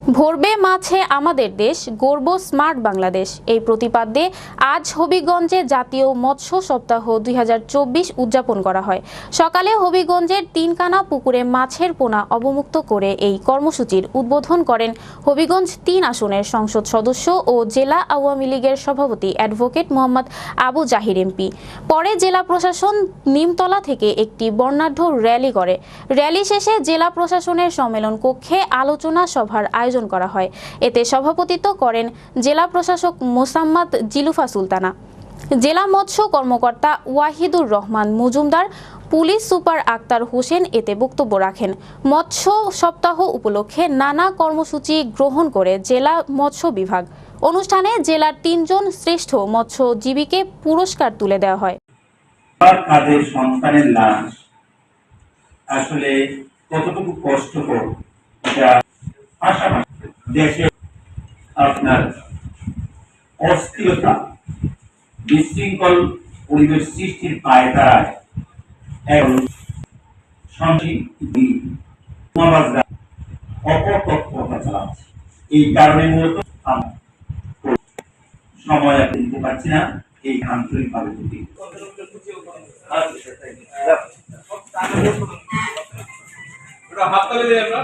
ভরবে মাছে আমাদের দেশ, গর্ব স্মার্ট বাংলাদেশ। এই প্রতিপাদ্যে আজ হবিগঞ্জে জাতীয় মৎস্য সপ্তাহ 2024 উদযাপন করা হয়। সকালে হবিগঞ্জের তিনকানা পুকুরে মাছের পোনা অবমুক্ত করে এই কর্মসূচির উদ্বোধন করেন হবিগঞ্জ 3 আসনের সংসদ সদস্য ও জেলা আওয়ামী লীগের সভাপতি অ্যাডভোকেট মোহাম্মদ আবু জাহির এমপি। পরে জেলা প্রশাসন নিমতলা থেকে একটি বর্ণাঢ্য র্যালি করে। র্যালি শেষে জেলা প্রশাসনের সম্মেলন কক্ষে আলোচনা সভার আয়োজন করা হয়। এতে সভাপতিত্ব করেন জেলা প্রশাসক মোসাম্মদ জিলুফা সুলতানা, জেলা মৎস্য কর্মকর্তা ওয়াহিদুর রহমান মজুমদার, পুলিশ সুপার আক্তার হোসেন এতে বক্তব্য রাখেন। মৎস্য সপ্তাহ উপলক্ষে নানা কর্মসূচি গ্রহণ করে জেলা মৎস্য বিভাগ। অনুষ্ঠানে জেলার 3 জন শ্রেষ্ঠ মৎস্যজীবীকে পুরস্কার তুলে দেওয়া হয়। তাদের সন্তানের লাশ আসলে কতটুকু কষ্টকর, এটা পাশাপাশি দেশে আপনার অস্থিরতা, বিশৃঙ্খল পরিবেশ সৃষ্টির পায়তারায় এবং সমাজরা অপতৎপরতা চালাচ্ছে। এই কারণে মূলত সময় আপনি দিতে পারছি না। এই আন্তরিকভাবে হাততালি দিই আমরা।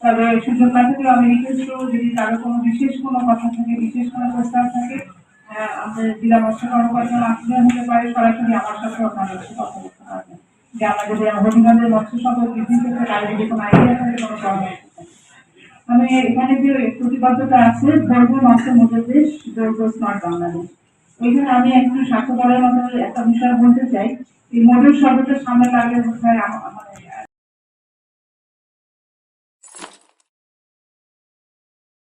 তবে সুযোগ থাকলে আমি রিকোয়েস্ট করবো, যদি কারো কোনো বিশেষ কোনো কথা থাকে, বিশেষ কোনো প্রস্তাব থাকে, আমাদের জেলা মৎস্য কর্মকর্তা আসলে হতে পারে, সরাসরি আমার সাথে আপনাদের সাথে কথা বলতে পারবেন যে আমরা যদি হবিগঞ্জের মৎস্য সম্পদ বৃদ্ধি করতে পারি, যদি কোনো আইডিয়া থাকে, কোনো পরামর্শ থাকে। আমি এখানে যে প্রতিবদ্ধতা আছে, ধরবো মৎস্য আমাদের দেশ, ধরবো স্মার্ট বাংলাদেশ। ওইখানে আমি একটু স্বার্থপরের মতো একটা বিষয় বলতে চাই। এই মডেল শব্দটা সামনে লাগলে